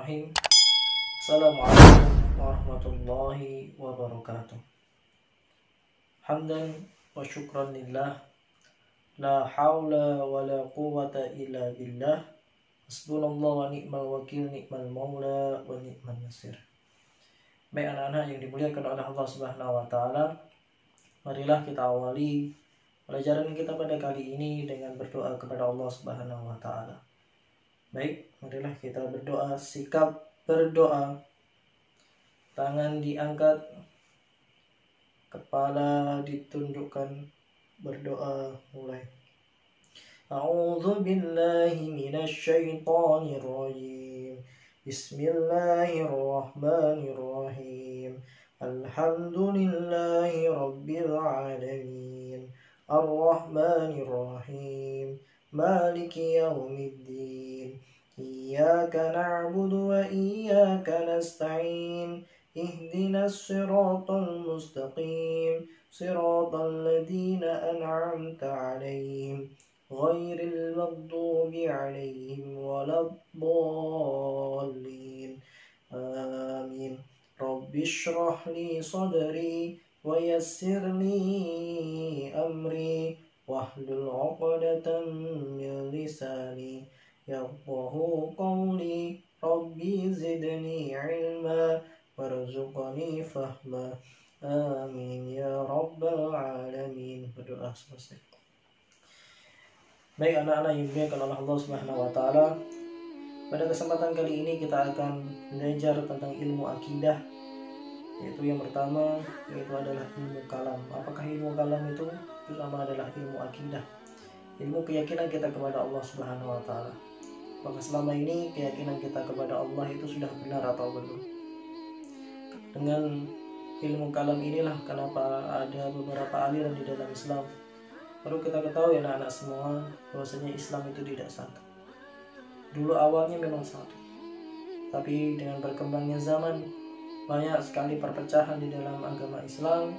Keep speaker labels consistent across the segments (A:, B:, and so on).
A: Bismillahirrahmanirrahim. Assalamualaikum warahmatullahi wabarakatuh. Hamdan wa syukran lillah, la hawla wa la quwwata illa billah. Hasbunallah wa ni'mal wakil, ni'mal maula wa ni'mal nasir. Baik anak-anak yang dimuliakan oleh Allah Subhanahu wa taala, marilah kita awali pelajaran kita pada kali ini dengan berdoa kepada Allah Subhanahu wa taala. Baik, marilah kita berdoa, sikap berdoa, tangan diangkat, kepala ditundukkan, berdoa mulai. A'udzu billahi minasy syaithanir rajim. Bismillahirrahmanirrahim. Alhamdulillahi rabbil alamin. Ar-Rahmanir Rahim. Maliki yaumiddin. Iyyaka na'budu wa iyyaka nasta'in. Ihdinas siratal mustaqim. Siratal ladzina an'amta 'alaihim ghairil maghdubi 'alaihim waladdallin. Amin. Rabbi shrah li sadri wa yassir li amri wahlul 'uqdatam min lisani yafqahu qawli. Rabbi zidni 'ilma warzuqni fahma. Amin ya rabbal alamin. Berdoa selesai. Baik anak-anak yang dimuliakan oleh Allah Subhanahu wa taala, pada kesempatan kali ini kita akan belajar tentang ilmu akidah, yaitu yang pertama yaitu adalah ilmu kalam. Apakah ilmu kalam itu? Itu sama adalah ilmu akidah, ilmu keyakinan kita kepada Allah Subhanahu wa taala. Maka selama ini keyakinan kita kepada Allah itu sudah benar atau belum? Dengan ilmu kalam inilah kenapa ada beberapa aliran di dalam Islam. Perlu kita ketahui anak-anak semua bahwasanya Islam itu tidak satu. Dulu awalnya memang satu, tapi dengan berkembangnya zaman banyak sekali perpecahan di dalam agama Islam,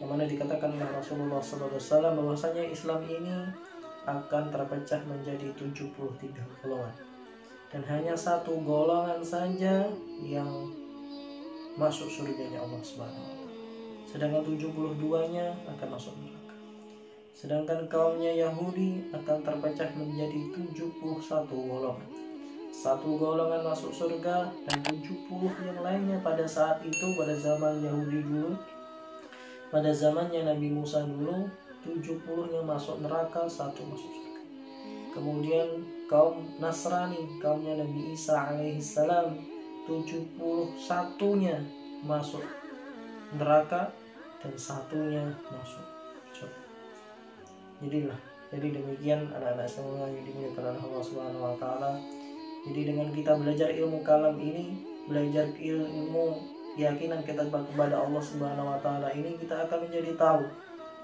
A: yang mana dikatakan oleh Rasulullah SAW bahwasanya Islam ini akan terpecah menjadi 73 golongan, dan hanya satu golongan saja yang masuk surganya Allah Subhanahu wa taala, sedangkan 72-nya akan masuk neraka. Sedangkan kaumnya Yahudi akan terpecah menjadi 71 golongan. Satu golongan masuk surga dan 70 yang lainnya pada saat itu, pada zaman Yahudi dulu, pada zamannya Nabi Musa dulu, 70-nya masuk neraka, satu masuk surga. Kemudian kaum Nasrani, kaumnya Nabi Isa alaihissalam, 71-nya masuk neraka dan satunya masuk surga. Jadi demikian anak-anak semua yang dimuliakan oleh Allah Subhanahu wa taala. Jadi dengan kita belajar ilmu kalam ini, belajar ilmu keyakinan kita kepada Allah Subhanahu wa taala ini, kita akan menjadi tahu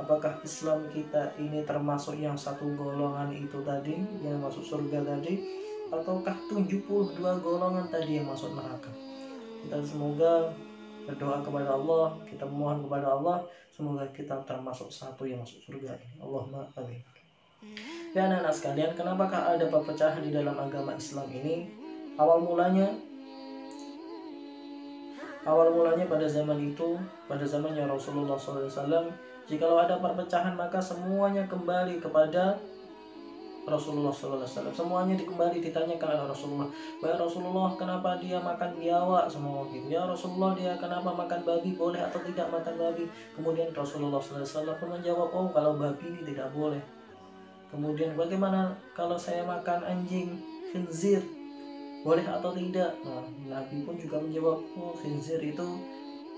A: apakah Islam kita ini termasuk yang satu golongan itu tadi yang masuk surga tadi, ataukah 72 golongan tadi yang masuk neraka. Kita semoga berdoa kepada Allah, kita memohon kepada Allah, semoga kita termasuk satu yang masuk surga. Allahumma amin. Ya anak-anak sekalian, kenapakah ada perpecahan di dalam agama Islam ini? Awal mulanya pada zaman itu, pada zamannya Rasulullah SAW, jikalau ada perpecahan maka semuanya kembali kepada Rasulullah SAW. Semuanya kembali ditanyakan oleh Rasulullah. Ya Rasulullah, kenapa dia makan biawak semua gitu? Ya Rasulullah, dia kenapa makan babi? Boleh atau tidak makan babi? Kemudian Rasulullah SAW pun menjawab, oh kalau babi ini tidak boleh. Kemudian bagaimana kalau saya makan anjing, khinzir? Boleh atau tidak? Nah, Nabi pun juga menjawab, oh khinzir itu,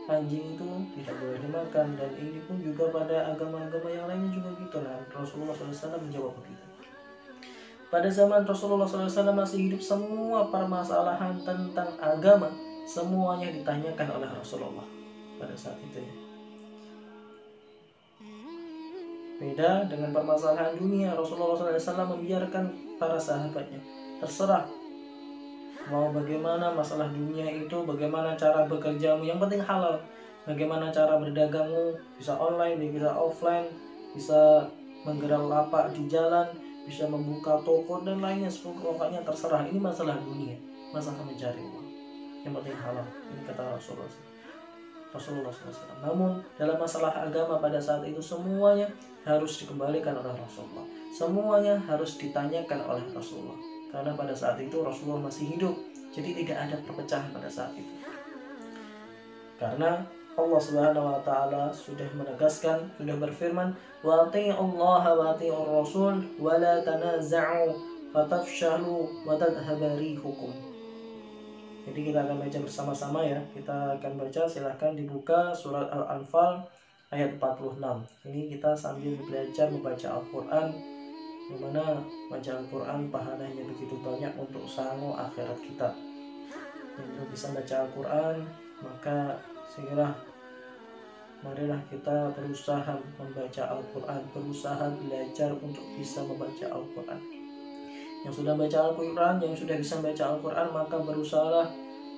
A: anjing itu tidak boleh dimakan. Dan ini pun juga pada agama-agama yang lainnya juga gitu. Nah, Rasulullah SAW menjawab begitu. Pada zaman Rasulullah SAW masih hidup, semua permasalahan tentang agama semuanya ditanyakan oleh Rasulullah pada saat itu ya. Beda dengan permasalahan dunia, Rasulullah SAW membiarkan para sahabatnya terserah mau bagaimana masalah dunia itu, bagaimana cara bekerjamu, yang penting halal. Bagaimana cara berdagangmu, bisa online, bisa offline, bisa menggerak lapak di jalan, bisa membuka toko dan lainnya, pokoknya terserah. Ini masalah dunia, masalah mencari uang. yang penting halal. Ini kata Rasulullah SAW. Namun dalam masalah agama pada saat itu semuanya harus dikembalikan oleh Rasulullah. Semuanya harus ditanyakan oleh Rasulullah. Karena pada saat itu Rasulullah masih hidup. Jadi tidak ada perpecahan pada saat itu. Karena Allah Subhanahu wa taala sudah menegaskan, sudah berfirman, "Wa atii'ullaha wa atii'ur rasul wa la tanaza'u fatafshalu wa tadhhabu rihukum." Jadi kita akan baca bersama-sama ya. Kita akan baca, silahkan dibuka surat Al-Anfal ayat 46. Ini kita sambil belajar membaca Al-Quran, yang mana baca Al-Quran pahalanya begitu banyak untuk sangu akhirat kita. Yang belum bisa baca Al-Quran, maka segera marilah kita berusaha membaca Al-Quran, berusaha belajar untuk bisa membaca Al-Quran. Yang sudah baca Al-Quran, yang sudah bisa baca Al-Quran, maka berusaha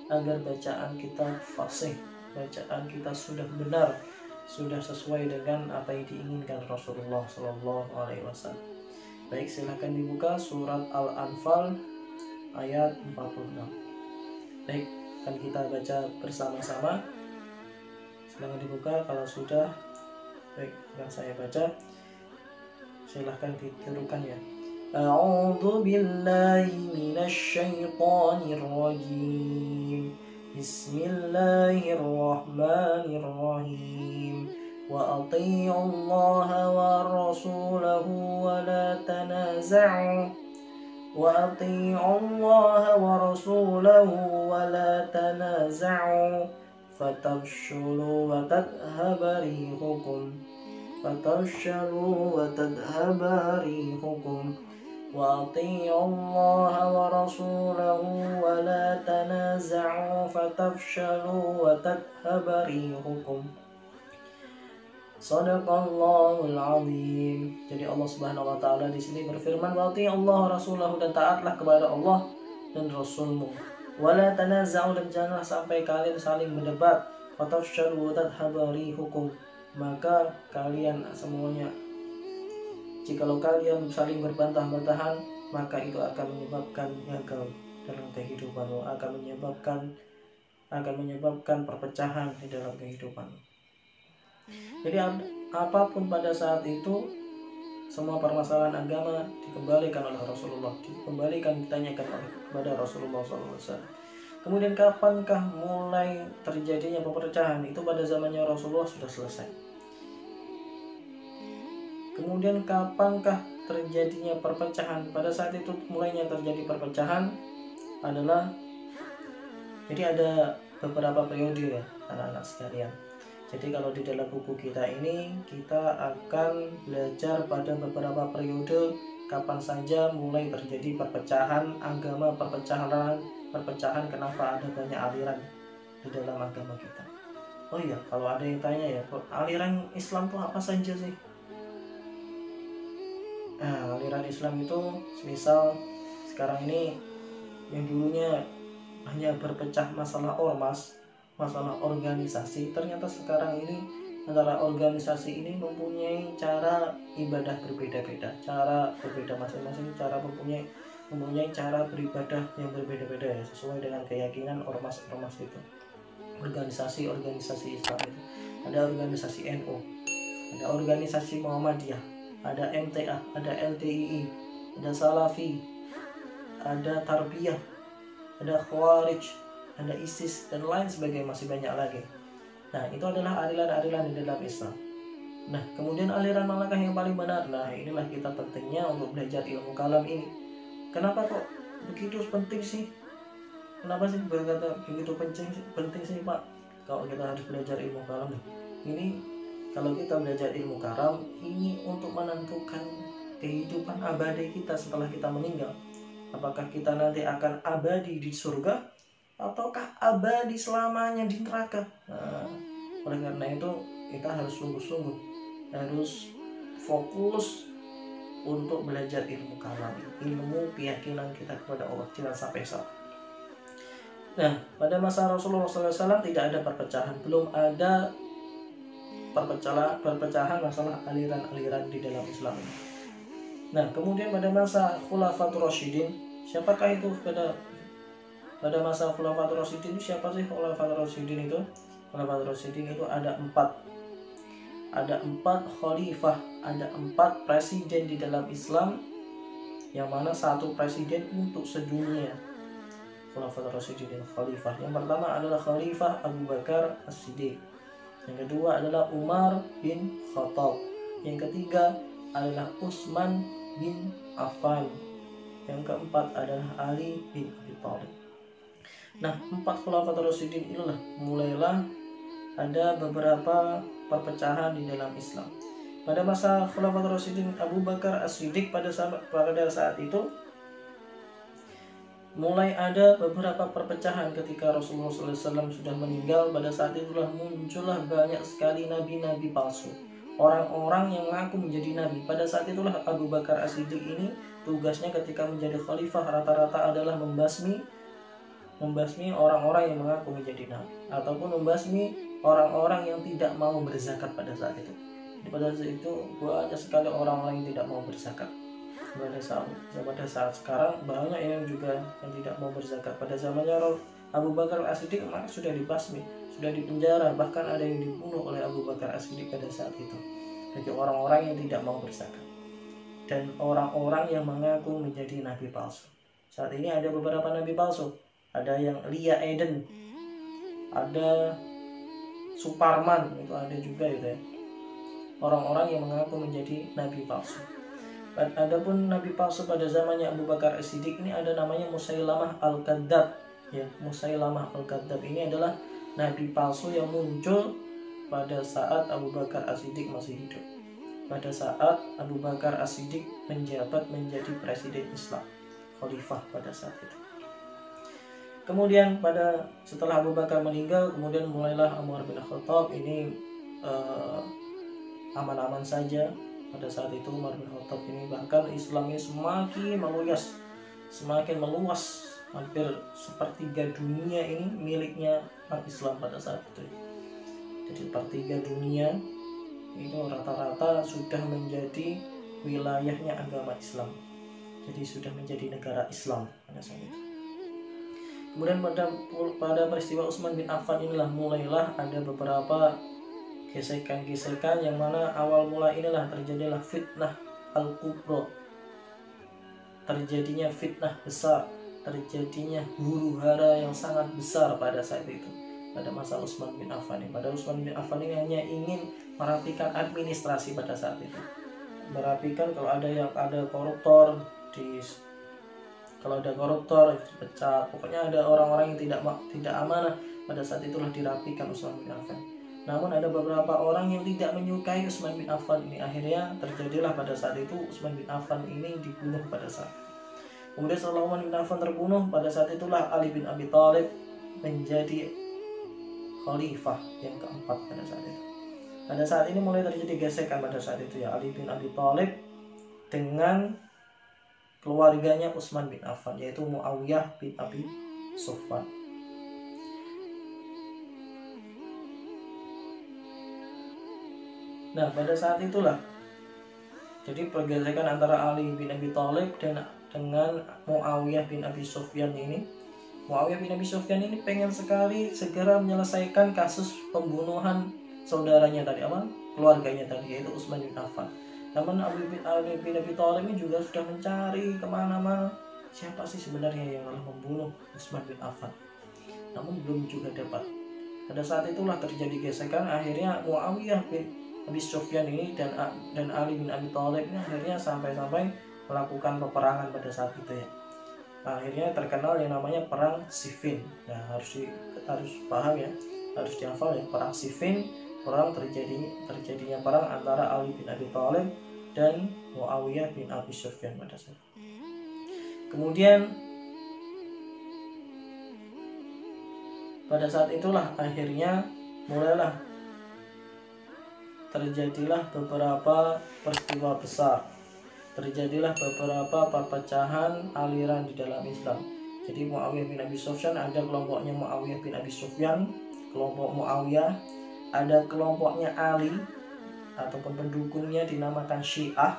A: agar bacaan kita fasih, bacaan kita sudah benar, sudah sesuai dengan apa yang diinginkan Rasulullah SAW. Baik, silahkan dibuka surat Al-Anfal ayat 46. Baik, akan kita baca bersama-sama. Silahkan dibuka kalau sudah. Baik, akan saya baca. Silahkan ditirukan ya. A'udzu billahi minasy syaithanir rajim. Bismillahirrahmanirrahim. Wa athi'ullaha wa rasulahu wa la tanaza'u. Wa atii'ullaha wa rasulahu wa la tanaza'u fatafshulu wa tadhhabu rihukum wa atii'ullaha wa rasulahu wa la tanaza'u fatafshulu wa tadhhabu rihukum. Shadaqallahul azim. Jadi Allah Subhanahu wa taala di sini berfirman, "Wa Allah rasulahu," dan taatlah kepada Allah dan Rasulmu. "Wa la tanaza'u," dan janganlah sampai kalian saling berdebat. "Wa tafshalu wa tadhhabu rihukum," maka kalian semuanya, jikalau kalian saling berbantah-bantahan, maka itu akan menyebabkan gagal dalam kehidupanmu, akan menyebabkan perpecahan di dalam kehidupanmu. Jadi apapun pada saat itu, semua permasalahan agama dikembalikan oleh Rasulullah, ditanyakan kepada Rasulullah SAW. Kemudian kapankah mulai terjadinya perpecahan? Itu pada zamannya Rasulullah sudah selesai. Kemudian kapankah terjadinya perpecahan? Pada saat itu mulainya terjadi perpecahan adalah, jadi ada beberapa periode ya anak-anak sekalian. Jadi kalau di dalam buku kita ini, kita akan belajar pada beberapa periode kapan saja mulai terjadi perpecahan agama, perpecahan kenapa ada banyak aliran di dalam agama kita. Oh iya, kalau ada yang tanya ya, aliran Islam itu apa saja sih? Nah, aliran Islam itu misal sekarang ini yang dulunya hanya berpecah masalah ormas, masalah organisasi, ternyata sekarang ini antara organisasi ini mempunyai cara ibadah berbeda-beda, cara berbeda masing-masing, cara mempunyai cara beribadah yang berbeda-beda ya, sesuai dengan keyakinan ormas-ormas itu. Organisasi Islam itu ada organisasi NU, ada organisasi Muhammadiyah, ada MTA, ada LTII, ada Salafi, ada Tarbiyah, ada Khawarij, ada ISIS, dan lain sebagainya, masih banyak lagi. Nah, itu adalah aliran-aliran di dalam Islam. Nah, kemudian aliran manakah yang paling benar? Nah, inilah kita pentingnya untuk belajar ilmu kalam ini. Kenapa kok begitu penting sih? Kenapa sih berkata begitu penting sih Pak? Kalau kita harus belajar ilmu kalam, ini kalau kita belajar ilmu kalam ini untuk menentukan kehidupan abadi kita setelah kita meninggal. Apakah kita nanti akan abadi di surga ataukah abadi selamanya di neraka? Nah, oleh karena itu kita harus sungguh-sungguh, harus fokus untuk belajar ilmu kalam, ilmu keyakinan kita kepada Allah, jangan sampai salah. Nah, pada masa Rasulullah SAW tidak ada perpecahan, belum ada perpecahan masalah aliran-aliran di dalam Islam. Nah, kemudian pada masa Khulafatur Rasyidin, siapakah itu pada masa Khulafatur Rasyidin. Siapa sih Khulafatur Rasyidin itu? Khulafatur Rasyidin itu ada 4 khalifah, ada 4 presiden di dalam Islam, yang mana 1 presiden untuk sedunia. Khulafatur Rasyidin khalifah. Yang pertama adalah Khalifah Abu Bakar As-Siddiq. Yang kedua adalah Umar bin Khattab. Yang ketiga adalah Utsman bin Affan. Yang keempat adalah Ali bin Abi Thalib. Nah, 4 Khulafatur Rasyidin inilah mulailah ada beberapa perpecahan di dalam Islam. Pada masa Khulafatur Rasyidin Abu Bakar As-Siddiq pada saat itu mulai ada beberapa perpecahan ketika Rasulullah SAW sudah meninggal. Pada saat itulah muncullah banyak sekali nabi-nabi palsu, orang-orang yang mengaku menjadi nabi. Pada saat itulah Abu Bakar As-Siddiq ini tugasnya ketika menjadi khalifah rata-rata adalah membasmi orang-orang yang mengaku menjadi nabi, ataupun membasmi orang-orang yang tidak mau berzakat pada saat itu. Pada saat itu banyak sekali orang-orang yang tidak mau berzakat. Pada saat sekarang banyak yang juga yang tidak mau berzakat. Pada zamannya Abu Bakar As-Siddiq sudah dibasmi, sudah dipenjara, bahkan ada yang dibunuh oleh Abu Bakar As-Siddiq pada saat itu. Bagi orang-orang yang tidak mau berzakat dan orang-orang yang mengaku menjadi nabi palsu. Saat ini ada beberapa nabi palsu. Ada yang Lia Eden, ada Suparman, itu ada juga itu ya. Orang-orang yang mengaku menjadi nabi palsu. Adapun nabi palsu pada zamannya Abu Bakar As-Siddiq ini ada namanya Musailamah Al-Kadzab. Ya, Musailamah Al-Kadzab ini adalah nabi palsu yang muncul pada saat Abu Bakar As-Siddiq masih hidup. Pada saat Abu Bakar As-Siddiq menjabat menjadi presiden Islam, khalifah pada saat itu. Kemudian setelah Abu Bakar meninggal, kemudian mulailah Umar bin Khattab ini aman-aman saja. Pada saat itu Umar bin Khattab ini bahkan Islamnya semakin meluas, hampir sepertiga dunia ini miliknya umat Islam pada saat itu. Jadi sepertiga dunia itu rata-rata sudah menjadi wilayahnya agama Islam. Jadi sudah menjadi negara Islam pada saat itu. Kemudian pada peristiwa Utsman bin Affan inilah mulailah ada beberapa gesekan-gesekan, yang mana awal mula inilah terjadilah fitnah al-kubra, terjadinya fitnah besar, terjadinya huru-hara yang sangat besar pada saat itu, pada masa Utsman bin Affan ini. Pada Utsman bin Affan ini hanya ingin merapikan administrasi pada saat itu, merapikan kalau ada koruptor kalau ada koruptor dipecat, pokoknya ada orang-orang yang tidak amanah, pada saat itulah dirapikan Utsman bin Affan. Namun ada beberapa orang yang tidak menyukai Utsman bin Affan ini, akhirnya terjadilah pada saat itu Utsman bin Affan ini dibunuh pada saat itu. Kemudian setelah Utsman bin Affan terbunuh, pada saat itulah Ali bin Abi Thalib menjadi khalifah yang keempat pada saat itu. Pada saat ini mulai terjadi gesekan pada saat itu ya, Ali bin Abi Thalib dengan keluarganya Utsman bin Affan, yaitu Muawiyah bin Abi Sufyan. Nah, pada saat itulah jadi pergesekan antara Ali bin Abi Thalib dengan Muawiyah bin Abi Sufyan ini. Muawiyah bin Abi Sufyan ini pengen sekali segera menyelesaikan kasus pembunuhan saudaranya tadi, keluarganya tadi, yaitu Utsman bin Affan. Namun Ali bin Abi Thalib ini juga sudah mencari kemana-mana siapa sih sebenarnya yang telah membunuh Utsman bin Affan, namun belum juga dapat. Pada saat itulah terjadi gesekan, akhirnya Muawiyah bin Abi Sufyan ini dan Ali bin Abi Thalib ini akhirnya sampai melakukan peperangan pada saat itu ya. Akhirnya terkenal yang namanya perang Siffin. Nah, harus paham ya, harus dihafal ya, perang Siffin, terjadinya perang antara Ali bin Abi Thalib dan Muawiyah bin Abi Sufyan pada saat itu. Kemudian pada saat itulah akhirnya mulailah terjadilah beberapa peristiwa besar, terjadilah beberapa perpecahan aliran di dalam Islam. Jadi Muawiyah bin Abi Sufyan, ada kelompoknya Muawiyah bin Abi Sufyan, kelompok Muawiyah, ada kelompoknya Ali ataupun pendukungnya dinamakan Syiah,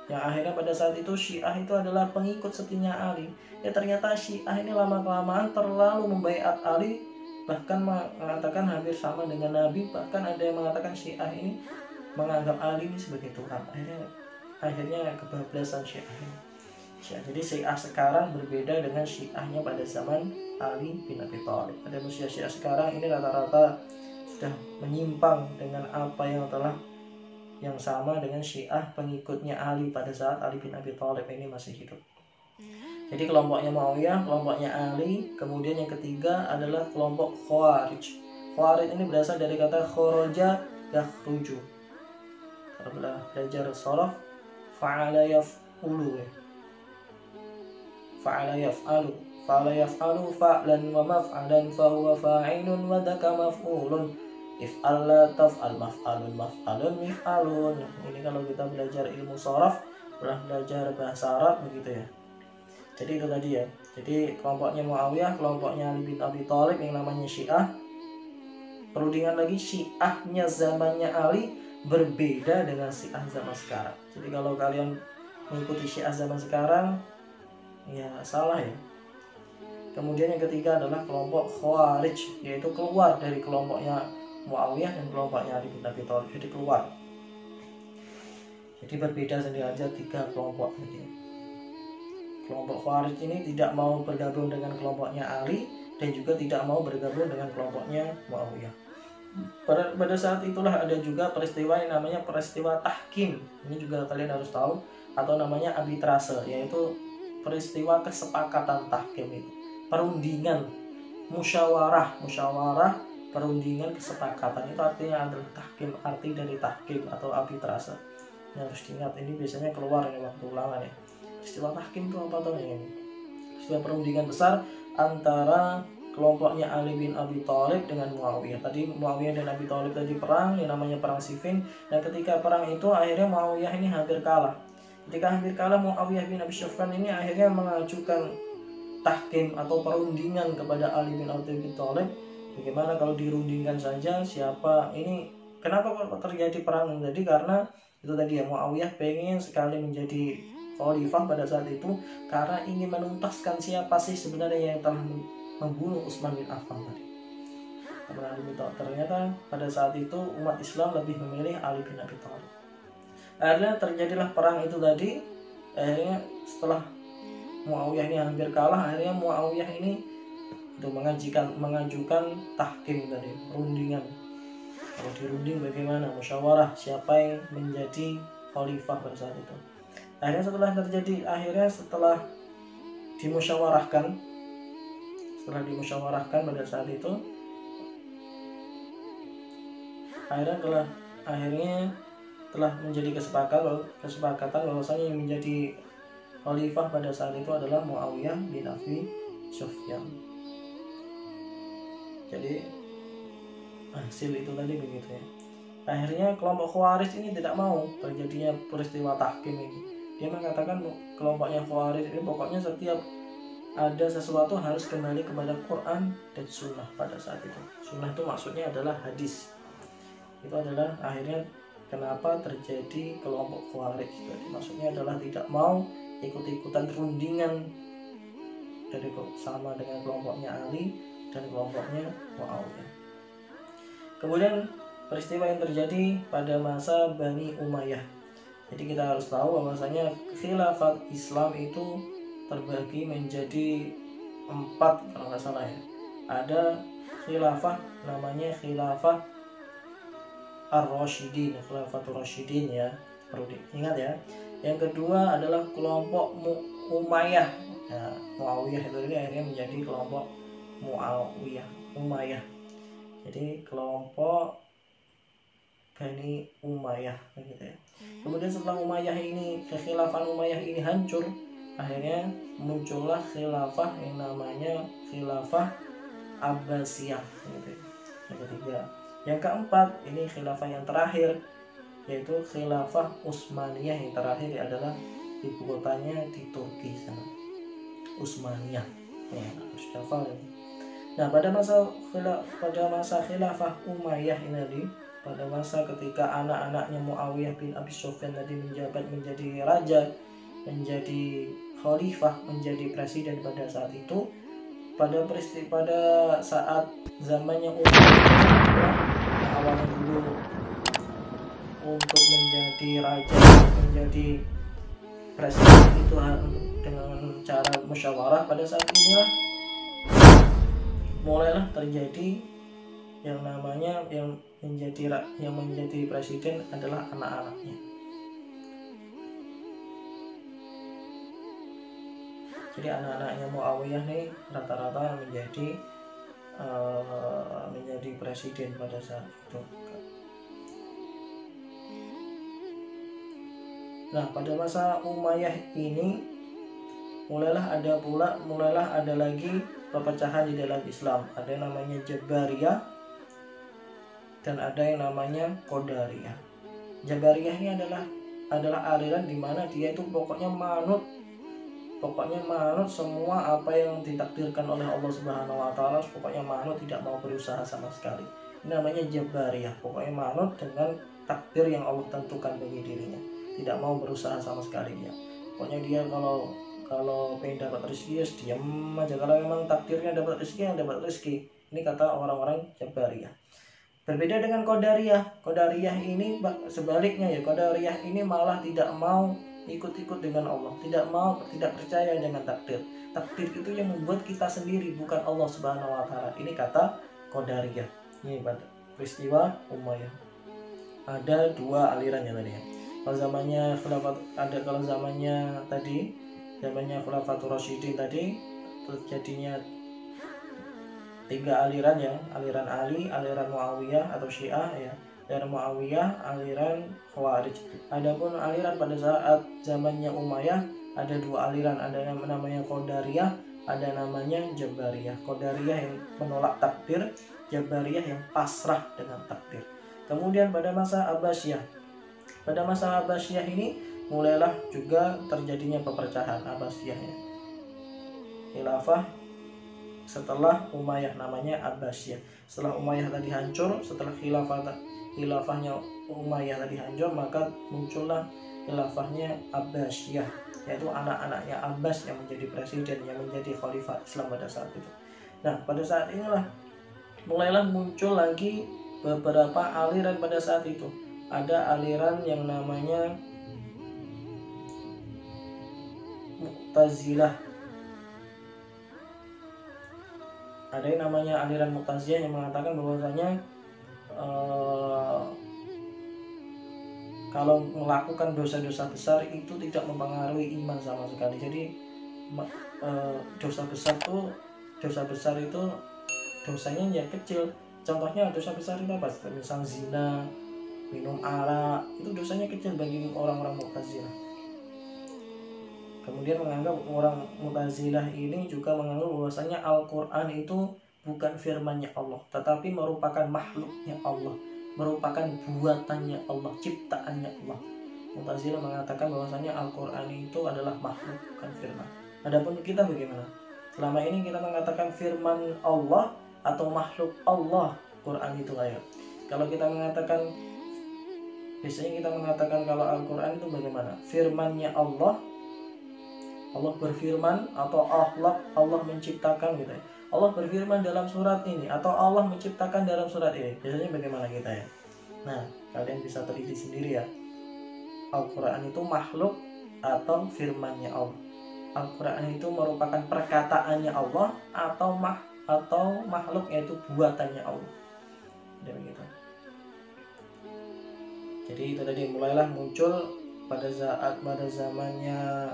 A: Yang akhirnya pada saat itu Syiah itu adalah pengikut setianya Ali. Ya ternyata Syiah ini lama-kelamaan terlalu membaiat Ali, bahkan mengatakan hampir sama dengan Nabi. Bahkan ada yang mengatakan Syiah ini menganggap Ali ini sebagai Tuhan. Akhirnya kebablasan Syiah ini. Jadi Syiah sekarang berbeda dengan Syiahnya pada zaman Ali bin Abi Thalib. Pada Syiah sekarang ini rata-rata sudah menyimpang dengan apa yang sama dengan Syiah pengikutnya Ali pada saat Ali bin Abi Thalib ini masih hidup. Jadi kelompoknya Muawiyah, kelompoknya Ali. Kemudian yang ketiga adalah kelompok Khawarij. Khawarij ini berasal dari kata kharaja yakhruju. Kalau belajar shorof, fa'ala yaf'ulu, fa'ala yaf'alu, fa'ala yaf'alu fa'lan wa maf'alan fahuwa fa'ilun wa dhaka maf'ulun. If'al la taf'al maf'alun maf'alun mif'alun. Ini kalau kita belajar ilmu shorof, belajar bahasa Arab begitu ya. Jadi itu tadi ya. Jadi kelompoknya Muawiyah, kelompoknya Ali bin Abi Thalib yang namanya Syiah. Perlu diingat lagi, Syiahnya zamannya Ali berbeda dengan Syiah zaman sekarang. Jadi kalau kalian mengikuti Syiah zaman sekarang, ya salah ya. Kemudian yang ketiga adalah kelompok Khawarij, yaitu keluar dari kelompoknya Muawiyah dan kelompoknya Ali bin Abi Thalib. Jadi keluar. Jadi berbeda sendiri aja tiga kelompok ini. Kelompok Khawarij ini tidak mau bergabung dengan kelompoknya Ali dan juga tidak mau bergabung dengan kelompoknya Muawiyah. Pada saat itulah ada juga peristiwa yang namanya peristiwa tahkim. Ini juga kalian harus tahu, atau namanya arbitrase, yaitu peristiwa kesepakatan tahkim itu. Perundingan, musyawarah, perundingan kesepakatan itu artinya adalah tahkim, arti dari tahkim atau arbitrase. Ini harus diingat, ini biasanya keluar ya waktu ulangan ya. Istilah tahkim itu apa tuh ini? Istilah perundingan besar antara kelompoknya Ali bin Abi Thalib dengan Muawiyah. Tadi Muawiyah dan Abi Thalib tadi perang yang namanya perang Siffin, dan ketika perang itu akhirnya Muawiyah ini hampir kalah. Ketika hampir kalah, Muawiyah bin Abi Sufyan ini akhirnya mengajukan tahkim atau perundingan kepada Ali bin Abi Thalib. Bagaimana kalau dirundingkan saja siapa ini? Kenapa kok terjadi perang tadi? Karena itu tadi ya, Muawiyah pengen sekali menjadi khalifah pada saat itu karena ingin menuntaskan siapa sih sebenarnya yang telah membunuh Utsman bin Affan tadi. Ternyata pada saat itu umat Islam lebih memilih Ali bin Abi Thalib. Akhirnya terjadilah perang itu tadi. Akhirnya setelah Muawiyah ini hampir kalah, akhirnya Muawiyah ini itu mengajukan tahkim tadi, perundingan. Kalau dirunding bagaimana, musyawarah siapa yang menjadi khalifah pada saat itu. Akhirnya setelah dimusyawarahkan pada saat itu, akhirnya telah menjadi kesepakatan bahwasanya yang menjadi khalifah pada saat itu adalah Muawiyah bin Abi Sufyan. Jadi hasil itu tadi begitu ya. Akhirnya kelompok Khawarij ini tidak mau terjadinya peristiwa tahkim ini. Dia mengatakan kelompoknya Khawarij ini pokoknya setiap ada sesuatu harus kembali kepada Quran dan Sunnah pada saat itu. Sunnah itu maksudnya adalah hadis. Itu adalah akhirnya kenapa terjadi kelompok Khawarij. Jadi maksudnya adalah tidak mau ikut-ikutan rundingan dari sama dengan kelompoknya Ali dan kelompoknya Muawiyah. Kemudian peristiwa yang terjadi pada masa Bani Umayyah. Jadi kita harus tahu bahwasanya khilafat Islam itu terbagi menjadi 4 kalau nggak salah ya. Ada khilafah namanya khilafah Ar-Rasyidin, khilafatul Rasyidin ya. Perlu diingat ya. Yang kedua adalah kelompok Umayyah. Nah, Muawiyah itu akhirnya menjadi kelompok Umayyah. Jadi kelompok Bani Umayyah begitu ya. Kemudian setelah kekhilafan Umayyah ini hancur, akhirnya muncullah khilafah yang namanya khilafah Abbasiyah gitu ya. Yang ketiga. Yang keempat, ini khilafah yang terakhir, yaitu khilafah Utsmaniyah. Yang terakhir adalah ibu kotanya di Turki sana, Utsmaniyah ya, Nah pada masa khilafah Umayyah ini pada masa ketika anak-anaknya Muawiyah bin Abi Sufyan tadi menjabat menjadi raja, menjadi khalifah, menjadi presiden pada saat itu, pada saat zamannya Umayyah, awalnya dulu untuk menjadi raja, menjadi presiden itu dengan cara musyawarah. Pada saat inilah mulailah terjadi yang namanya yang menjadi presiden adalah anak-anaknya. Jadi anak-anaknya Muawiyah nih rata-rata menjadi presiden pada saat itu. Nah, pada masa Umayyah ini mulailah ada lagi perpecahan di dalam Islam. Ada yang namanya Jabariyah dan ada yang namanya Qadariyah. Jabariyah ini adalah aliran di mana dia itu pokoknya manut semua apa yang ditakdirkan oleh Allah Subhanahu wa taala, pokoknya manut, tidak mau berusaha sama sekali. Ini namanya Jabariyah, pokoknya manut dengan takdir yang Allah tentukan bagi dirinya, tidak mau berusaha sama sekali dia. Pokoknya dia kalau pengen dapat rezeki ya diam aja, kalau memang takdirnya dapat rezeki yang dapat rezeki. Ini kata orang-orang Jabariyah. Berbeda dengan Qadariyah. Qadariyah ini sebaliknya ya. Qadariyah ini malah tidak mau ikut-ikut dengan Allah, tidak percaya dengan takdir. Takdir itu yang membuat kita sendiri, bukan Allah Subhanahu wa taala. Ini kata Qadariyah. Ini pada peristiwa Umayyah. Ada dua aliran ya tadi ya. Kalau zamannya Khulafatur Rasyidin tadi terjadinya 3 aliran ya, aliran Ali, aliran Muawiyah atau Syiah ya, aliran Muawiyah, aliran Khawarij. Adapun aliran pada saat zamannya Umayyah ada 2 aliran, ada yang namanya Qadariyah, ada namanya Jabariyah. Qadariyah yang menolak takdir, Jabariyah yang pasrah dengan takdir. Kemudian pada masa Abbasiyah ini mulailah juga terjadinya pepecahan Abbasiyah ya. Khilafah setelah Umayyah namanya Abbasiyah. Setelah Umayyah tadi hancur, setelah khilafahnya Umayyah tadi hancur, maka muncullah khilafahnya Abbasiyah, yaitu anak-anaknya Abbas yang menjadi presiden, yang menjadi khalifah Islam pada saat itu. Nah, pada saat inilah mulailah muncul lagi beberapa aliran pada saat itu. Ada aliran yang namanya Mu'tazilah. Ada yang namanya aliran Mu'tazilah yang mengatakan bahwasanya kalau melakukan dosa-dosa besar itu tidak mempengaruhi iman sama sekali. Jadi dosa besar itu dosanya ya kecil. Contohnya dosa besar itu apa? Misal zina, minum arak, itu dosanya kecil bagi orang-orang Mu'tazilah. Kemudian menganggap orang Mu'tazilah ini juga menganggap bahwasanya Al-Quran itu bukan firman-Nya Allah, tetapi merupakan makhluknya Allah, merupakan buatannya Allah, ciptaannya Allah. Mu'tazilah mengatakan bahwasanya Al-Quran itu adalah makhluk, bukan firman. Adapun kita bagaimana? Selama ini kita mengatakan firman Allah atau makhluk Allah, Quran itu ayo. Kalau kita mengatakan, biasanya kita mengatakan kalau Al-Quran itu bagaimana? Firman-Nya Allah berfirman, atau Allah menciptakan gitu ya. Allah berfirman dalam surat ini, atau Allah menciptakan dalam surat ini. Biasanya bagaimana kita ya? Nah, kalian bisa teliti sendiri ya. Al-Quran itu makhluk atau firman-Nya Allah. Al-Quran itu merupakan perkataannya Allah atau makhluk, yaitu buatannya Allah. Begitu. Jadi itu tadi mulailah muncul pada zamannya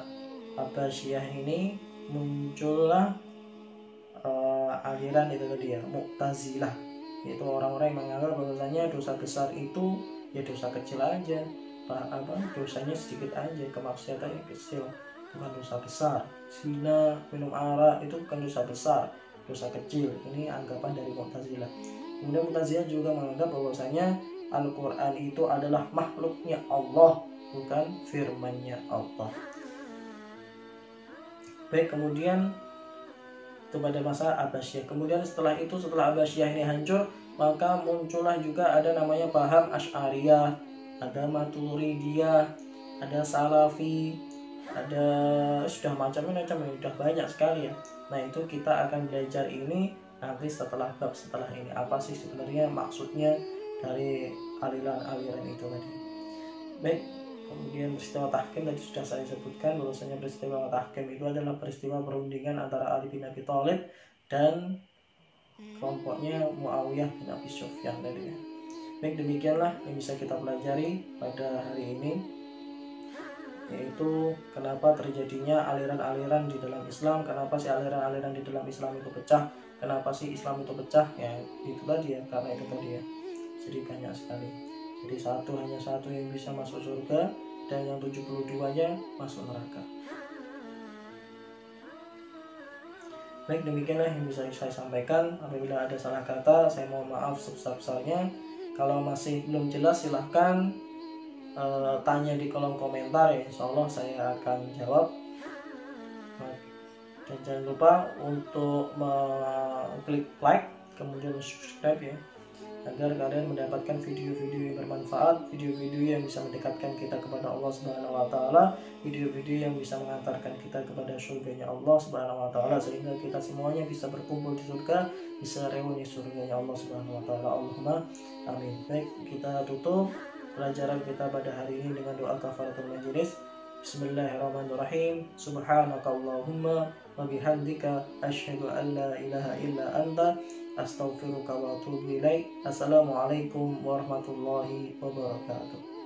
A: Abbasiyah ini, muncullah aliran itu tadi ya, Mu'tazilah, yaitu orang-orang yang menganggap bahwasanya dosa besar itu ya dosa kecil aja, dosanya sedikit aja, kemaksiatannya kecil, bukan dosa besar. Zina, minum arak itu bukan dosa besar, dosa kecil. Ini anggapan dari Mu'tazilah. Kemudian Mu'tazilah juga menganggap bahwasanya Al-Quran itu adalah makhluknya Allah, bukan firman-Nya Allah. Baik, kemudian itu pada masa Abbasiyah. Kemudian setelah Abbasiyah ini hancur, maka muncullah juga ada namanya paham Asy'ariyah, ada Maturidiyah, ada Salafi, ada sudah macam-macam, sudah banyak sekali ya. Nah itu kita akan belajar ini nanti setelah bab setelah ini, apa sih sebenarnya maksudnya dari aliran-aliran itu tadi. Baik, kemudian peristiwa tahkim tadi sudah saya sebutkan bahwasanya peristiwa tahkim itu adalah peristiwa perundingan antara Ali bin Abi Thalib dan kelompoknya Muawiyah bin Abi Sufyan tadi ya. Baik, demikianlah yang bisa kita pelajari pada hari ini, yaitu kenapa terjadinya aliran-aliran di dalam Islam, kenapa sih aliran-aliran di dalam Islam itu pecah, kenapa sih Islam itu pecah, ya itu tadi ya, karena itu tadi ya. Jadi banyak sekali. Jadi hanya satu yang bisa masuk surga dan yang 72-nya masuk neraka. Baik, demikianlah yang bisa saya sampaikan. Apabila ada salah kata, saya mohon maaf sebesar-besarnya. Kalau masih belum jelas, silahkan tanya di kolom komentar ya, insya Allah saya akan jawab. Dan jangan lupa untuk klik like, kemudian subscribe ya, agar kalian mendapatkan video-video yang bermanfaat, video-video yang bisa mendekatkan kita kepada Allah Subhanahu wa taala, video-video yang bisa mengantarkan kita kepada surganya Allah Subhanahu wa taala, sehingga kita semuanya bisa berkumpul di surga, bisa reuni surganya Allah Subhanahu wa taala. Allahumma amin. Baik, kita tutup pelajaran kita pada hari ini dengan doa kafaratul majelis. Bismillahirrahmanirrahim. Subhanakallahumma wa bihamdika asyhadu an la ilaha illa anta astaghfiruka wa atubu ilaik. Assalamualaikum warahmatullahi wabarakatuh.